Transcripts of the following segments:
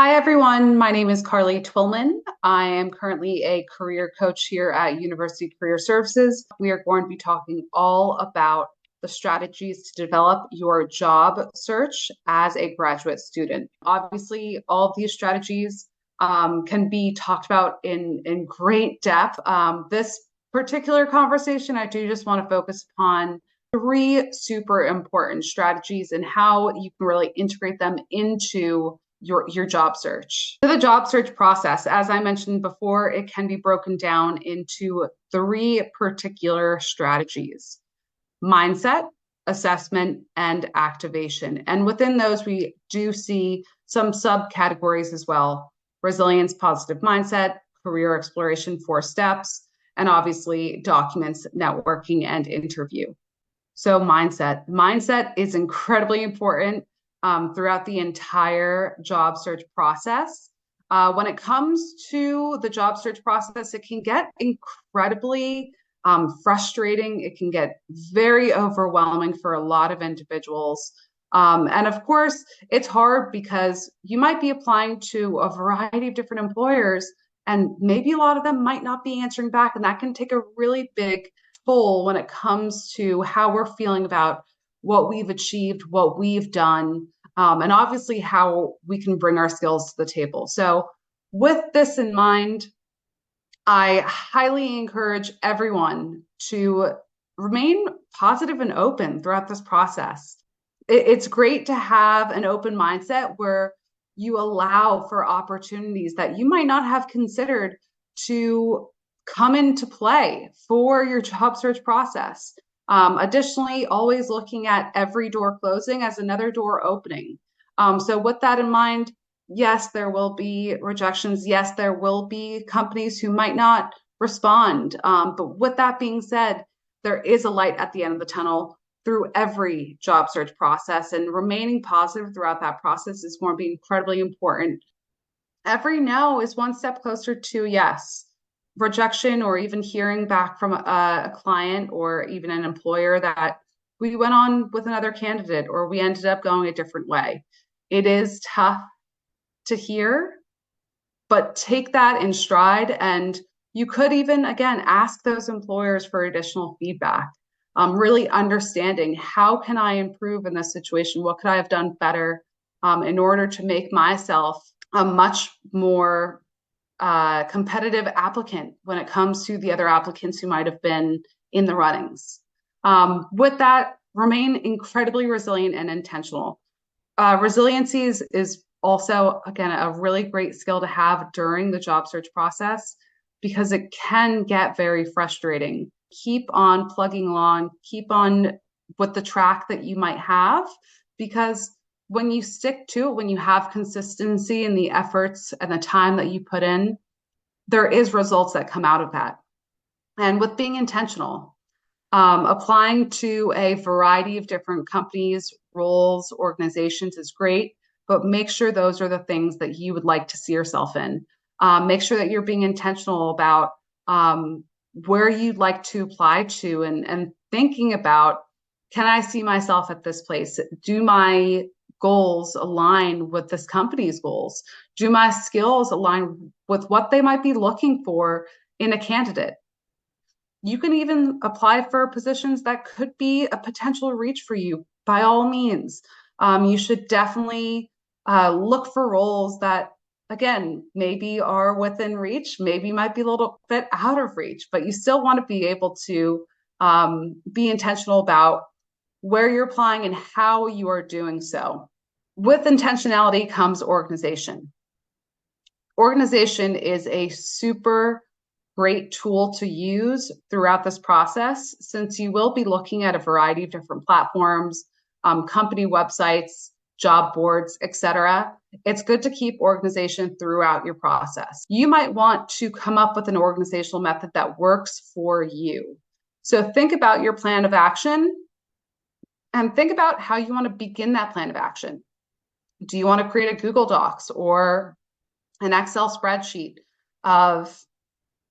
Hi, everyone. My name is Carleigh Twillman. I am currently a career coach here at University Career Services. We are going to be talking all about the strategies to develop your job search as a graduate student. Obviously, all of these strategies can be talked about in great depth. This particular conversation, I do just want to focus upon three super important strategies and how you can really integrate them into your job search. So the job search process, as I mentioned before, it can be broken down into three particular strategies: mindset, assessment, and activation. And within those, we do see some subcategories as well: resilience, positive mindset, career exploration, 4 steps, and obviously documents, networking, and interview. So mindset is incredibly important throughout the entire job search process. When it comes to the job search process, it can get incredibly frustrating. It can get very overwhelming for a lot of individuals. And of course, it's hard because you might be applying to a variety of different employers, and maybe a lot of them might not be answering back. And that can take a really big toll when it comes to how we're feeling about what we've achieved, what we've done, and obviously how we can bring our skills to the table. So with this in mind, I highly encourage everyone to remain positive and open throughout this process. It's great to have an open mindset where you allow for opportunities that you might not have considered to come into play for your job search process. Additionally, always looking at every door closing as another door opening. So with that in mind, yes, there will be rejections. Yes, there will be companies who might not respond. But with that being said, there is a light at the end of the tunnel through every job search process, and remaining positive throughout that process is going to be incredibly important. Every no is one step closer to yes. Rejection, or even hearing back from a client or even an employer that we went on with another candidate or we ended up going a different way. It is tough to hear, but take that in stride. And you could even, again, ask those employers for additional feedback. Really understanding, how can I improve in this situation? What could I have done better in order to make myself a much more competitive applicant when it comes to the other applicants who might have been in the runnings. With that, remain incredibly resilient and intentional. Resiliency is also, again, a really great skill to have during the job search process because it can get very frustrating. Keep on plugging along, keep on with the track that you might have, because when you stick to it, when you have consistency in the efforts and the time that you put in, there is results that come out of that. And with being intentional, applying to a variety of different companies, roles, organizations is great, but make sure those are the things that you would like to see yourself in. Make sure that you're being intentional about where you'd like to apply to, and thinking about, can I see myself at this place? Do my goals align with this company's goals? Do my skills align with what they might be looking for in a candidate? You can even apply for positions that could be a potential reach for you. By all means, you should definitely look for roles that, again, maybe are within reach, maybe might be a little bit out of reach, but you still want to be able to be intentional about where you're applying and how you are doing so. With intentionality comes organization. Organization is a super great tool to use throughout this process, since you will be looking at a variety of different platforms, company websites, job boards, etc. It's good to keep organization throughout your process. You might want to come up with an organizational method that works for you. So think about your plan of action and think about how you want to begin that plan of action. Do you want to create a Google Docs or an Excel spreadsheet of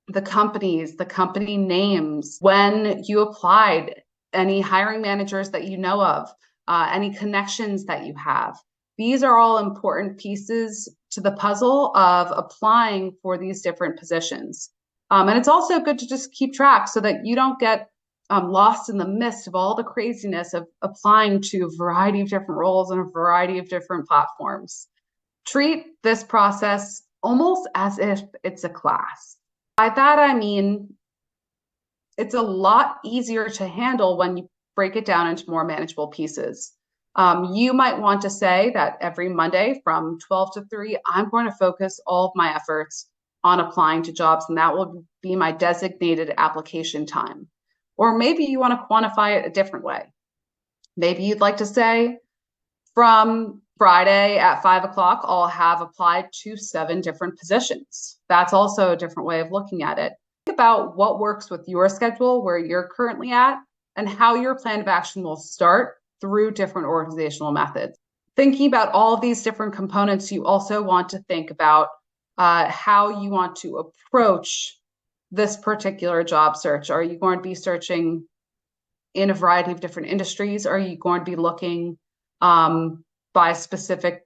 the companies, the company names, when you applied, any hiring managers that you know of, any connections that you have? These are all important pieces to the puzzle of applying for these different positions. And it's also good to just keep track so that you don't get lost in the midst of all the craziness of applying to a variety of different roles and a variety of different platforms. Treat this process almost as if it's a class. By that, I mean, it's a lot easier to handle when you break it down into more manageable pieces. You might want to say that every Monday from 12 to 3, I'm going to focus all of my efforts on applying to jobs, and that will be my designated application time. Or maybe you want to quantify it a different way. Maybe you'd like to say from Friday at 5 o'clock, I'll have applied to 7 different positions. That's also a different way of looking at it. Think about what works with your schedule, where you're currently at, and how your plan of action will start through different organizational methods. Thinking about all of these different components, you also want to think about how you want to approach this particular job search. Are you going to be searching in a variety of different industries? Are you going to be looking by specific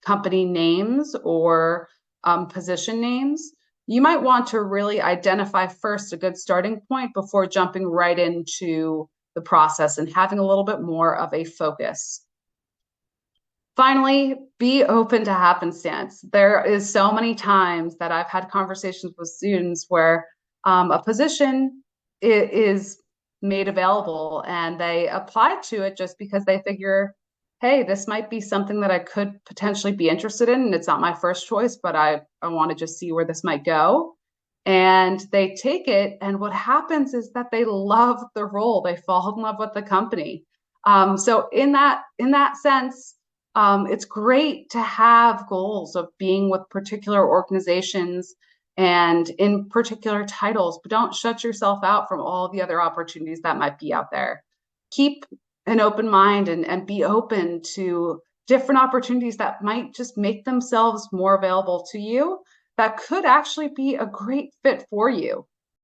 company names or position names? You might want to really identify first a good starting point before jumping right into the process and having a little bit more of a focus. Finally, be open to happenstance. There is so many times that I've had conversations with students where a position is made available and they apply to it just because they figure, hey, this might be something that I could potentially be interested in. And it's not my first choice, but I want to just see where this might go. And they take it. And what happens is that they love the role. They fall in love with the company. So in that sense, it's great to have goals of being with particular organizations and in particular titles, but don't shut yourself out from all the other opportunities that might be out there. Keep an open mind and be open to different opportunities that might just make themselves more available to you that could actually be a great fit for you.